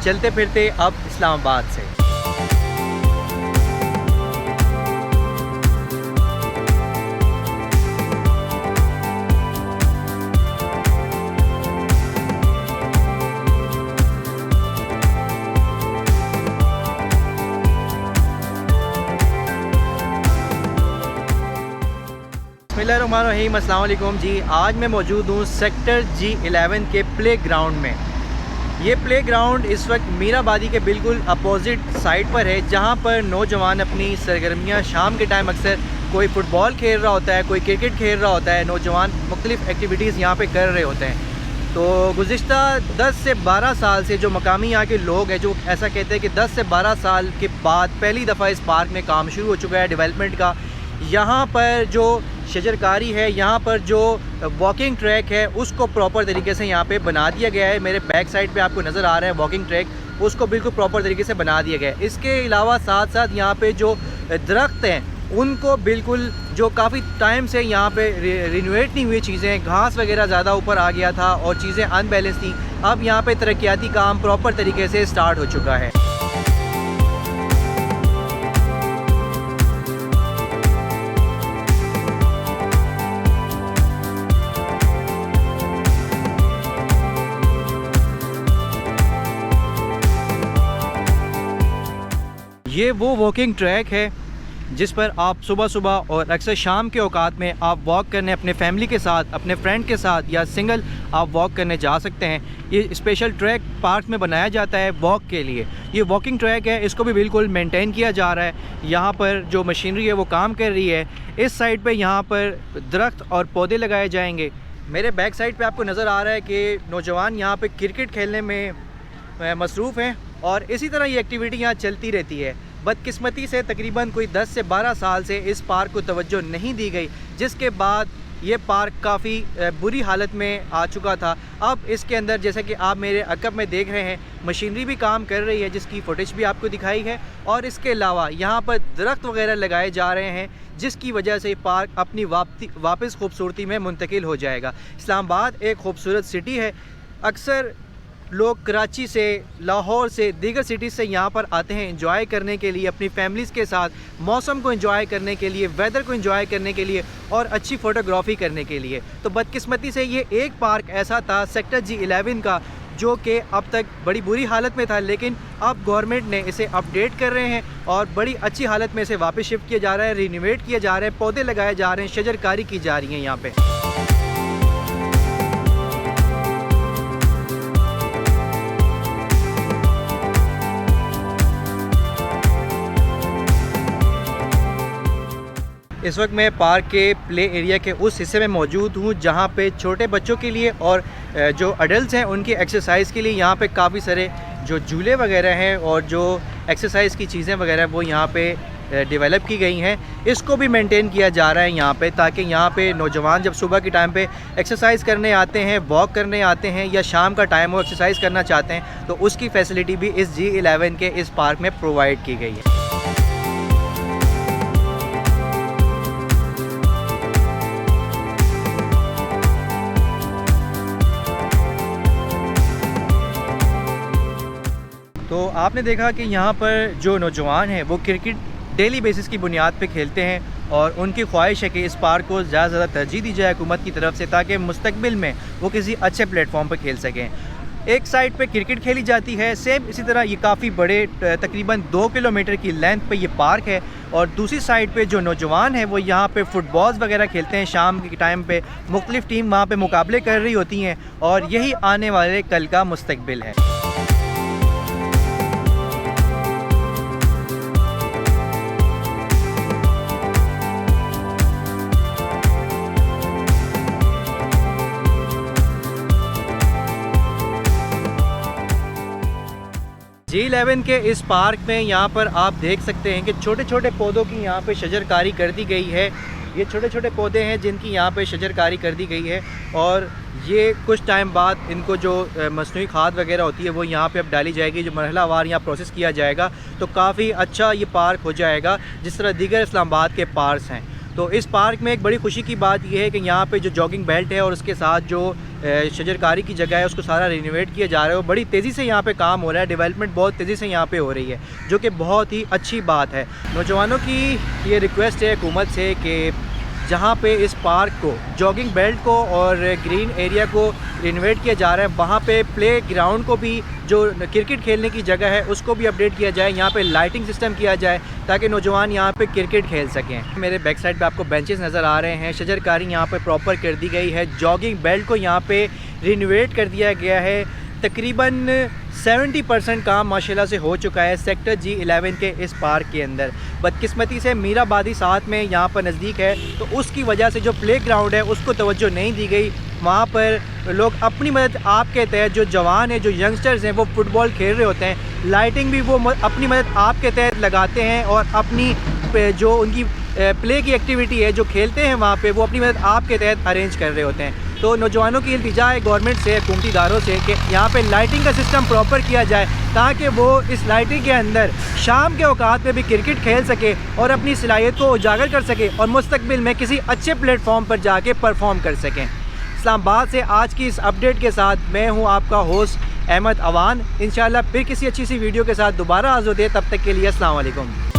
चलते फिरते अब इस्लामाबाद से। बिस्मिल्लाहिर्रहमानिर्रहीम, अस्सलाम वालेकुम जी। आज मैं मौजूद हूँ सेक्टर G11 के प्ले ग्राउंड में। ये प्ले ग्राउंड इस वक्त मीराबादी के बिल्कुल अपोजिट साइड पर है, जहाँ पर नौजवान अपनी सरगर्मियाँ शाम के टाइम अक्सर कोई फ़ुटबॉल खेल रहा होता है, कोई क्रिकेट खेल रहा होता है। नौजवान मुख्तलिफ़ एक्टिविटीज़ यहाँ पे कर रहे होते हैं। तो गुज़िश्ता 10 से 12 साल से जो मकामी यहाँ के लोग हैं, जो ऐसा कहते हैं कि 10 से 12 साल के बाद पहली दफ़ा इस पार्क में काम शुरू हो चुका है डेवलपमेंट का। यहाँ पर जो शजरकारी है, यहाँ पर जो वॉकिंग ट्रैक है, उसको प्रॉपर तरीके से यहाँ पे बना दिया गया है। मेरे बैक साइड पे आपको नज़र आ रहा है वॉकिंग ट्रैक, उसको बिल्कुल प्रॉपर तरीके से बना दिया गया है। इसके अलावा साथ साथ यहाँ पे जो दरख्त हैं, उनको बिल्कुल जो काफ़ी टाइम से यहाँ पे रिनोवेट नहीं हुई चीज़ें, घास वगैरह ज़्यादा ऊपर आ गया था और चीज़ें अनबैलेंस थी, अब यहाँ पे तरक्याती काम प्रॉपर तरीके से स्टार्ट हो चुका है। ये वो वॉकिंग ट्रैक है जिस पर आप सुबह सुबह और अक्सर शाम के औकात में आप वॉक करने अपने फैमिली के साथ, अपने फ्रेंड के साथ या सिंगल आप वॉक करने जा सकते हैं। ये स्पेशल ट्रैक पार्क में बनाया जाता है वॉक के लिए। ये वॉकिंग ट्रैक है, इसको भी बिल्कुल मेंटेन किया जा रहा है। यहाँ पर जो मशीनरी है वो काम कर रही है। इस साइड पर यहाँ पर दरख्त और पौधे लगाए जाएंगे। मेरे बैक साइड पर आपको नज़र आ रहा है कि नौजवान यहाँ पर क्रिकेट खेलने में मसरूफ़ हैं और इसी तरह ये एक्टिविटी यहाँ चलती रहती है। बदकिस्मती से तकरीबन कोई 10 से 12 साल से इस पार्क को तवज्जो नहीं दी गई, जिसके बाद ये पार्क काफ़ी बुरी हालत में आ चुका था। अब इसके अंदर जैसे कि आप मेरे अकब में देख रहे हैं, मशीनरी भी काम कर रही है, जिसकी फुटेज भी आपको दिखाई है। और इसके अलावा यहाँ पर दरख्त वगैरह लगाए जा रहे हैं, जिसकी वजह से पार्क अपनी वापस खूबसूरती में मुंतकिल हो जाएगा। इस्लामाबाद एक खूबसूरत सिटी है। अक्सर लोग कराची से, लाहौर से, दीगर सिटीज़ से यहाँ पर आते हैं एंजॉय करने के लिए, अपनी फैमिलीज़ के साथ मौसम को एंजॉय करने के लिए, वेदर को एंजॉय करने के लिए और अच्छी फ़ोटोग्राफी करने के लिए। तो बदकिस्मती से ये एक पार्क ऐसा था सेक्टर G11 का, जो कि अब तक बड़ी बुरी हालत में था, लेकिन अब गवर्नमेंट ने इसे अपडेट कर रहे हैं और बड़ी अच्छी हालत में इसे वापस शिफ्ट किया जा रहा है, रिनोवेट किया जा रहा है, पौधे लगाए जा रहे हैं, शजरकारी की जा रही है यहाँ पर। इस वक्त मैं पार्क के प्ले एरिया के उस हिस्से में मौजूद हूँ जहाँ पे छोटे बच्चों के लिए और जो अडल्ट हैं उनकी एक्सरसाइज के लिए यहाँ पे काफ़ी सारे जो झूले वगैरह हैं और जो एक्सरसाइज की चीज़ें वगैरह वो यहाँ पे डेवलप की गई हैं। इसको भी मेंटेन किया जा रहा है यहाँ पे, ताकि यहाँ पे नौजवान जब सुबह के टाइम पे एक्सरसाइज करने आते हैं, वॉक करने आते हैं या शाम का टाइम वो एक्सरसाइज करना चाहते हैं, तो उसकी फैसिलिटी भी इस G11 के इस पार्क में प्रोवाइड की गई है। तो आपने देखा कि यहाँ पर जो नौजवान हैं वो क्रिकेट डेली बेसिस की बुनियाद पे खेलते हैं और उनकी ख्वाहिश है कि इस पार्क को ज़्यादा से ज़्यादा तरजीह दी जाए हुकूमत की तरफ से, ताकि मुस्तकबिल में वो किसी अच्छे प्लेटफॉर्म पर खेल सकें। एक साइड पे क्रिकेट खेली जाती है, सेम इसी तरह ये काफ़ी बड़े तकरीबन 2 किलोमीटर की लेंथ पे ये पार्क है, और दूसरी साइड पे जो नौजवान हैं वो यहाँ पे फुटबॉल्स वगैरह खेलते हैं। शाम के टाइम पे मुख्तलिफ़ टीम वहाँ पे मुकाबले कर रही होती हैं और यही आने वाले कल का मुस्तकबिल है। G11 के इस पार्क में यहाँ पर आप देख सकते हैं कि छोटे छोटे पौधों की यहाँ पे शजरकारी कर दी गई है। ये छोटे छोटे पौधे हैं जिनकी यहाँ पे शजरकारी कर दी गई है, और ये कुछ टाइम बाद इनको जो मसनूई खाद वगैरह होती है वो यहाँ पे अब डाली जाएगी, जो मरहलावार यहाँ प्रोसेस किया जाएगा, तो काफ़ी अच्छा ये पार्क हो जाएगा जिस तरह दीगर इस्लामाबाद के पार्क्स हैं। तो इस पार्क में एक बड़ी खुशी की बात यह है कि यहाँ पे जो जॉगिंग बेल्ट है और उसके साथ जो शजरकारी की जगह है उसको सारा रिनोवेट किया जा रहा है और बड़ी तेज़ी से यहाँ पे काम हो रहा है। डेवलपमेंट बहुत तेज़ी से यहाँ पे हो रही है, जो कि बहुत ही अच्छी बात है। नौजवानों की ये रिक्वेस्ट है हुकूमत से कि जहाँ पे इस पार्क को, जॉगिंग बेल्ट को और ग्रीन एरिया को रिनोवेट किया जा रहा है, वहाँ पे प्ले ग्राउंड को भी, जो क्रिकेट खेलने की जगह है उसको भी अपडेट किया जाए। यहाँ पे लाइटिंग सिस्टम किया जाए ताकि नौजवान यहाँ पे क्रिकेट खेल सकें। मेरे बैक साइड पे आपको बेंचेस नज़र आ रहे हैं, शजरकारी यहाँ पे प्रॉपर कर दी गई है। जॉगिंग बेल्ट को यहाँ पे रिनोवेट कर दिया गया है। तकरीबन 70% काम माशाल्लाह से हो चुका है सेक्टर G11 के इस पार्क के अंदर। बदकिस्मती से मीराबादी साथ में यहाँ पर नज़दीक है, तो उसकी वजह से जो प्ले ग्राउंड है उसको तवज्जो नहीं दी गई। वहाँ पर लोग अपनी मदद आप के तहत, जो जवान हैं, जो यंगस्टर्स हैं, वो फुटबॉल खेल रहे होते हैं, लाइटिंग भी वो अपनी मदद आप के तहत लगाते हैं और अपनी जो उनकी प्ले की एक्टिविटी है, जो खेलते हैं वहाँ पे, वो अपनी मदद आप के तहत अरेंज कर रहे होते हैं। तो नौजवानों की इल्तिजा है गवर्नमेंट से, हुकूमती इदारों से, कि यहाँ पे लाइटिंग का सिस्टम प्रॉपर किया जाए ताकि वो इस लाइटिंग के अंदर शाम के औकात में भी क्रिकेट खेल सके और अपनी सलाहियत को उजागर कर सके और मुस्तकबिल में किसी अच्छे प्लेटफॉर्म पर जाके परफॉर्म कर सकें। इस्लामाबाद से आज की इस अपडेट के साथ मैं हूँ आपका होस्ट अहमद अवान। इंशाल्लाह फिर किसी अच्छी सी वीडियो के साथ दोबारा हाज़िर होते हैं, तब तक के लिए अस्सलाम वालेकुम।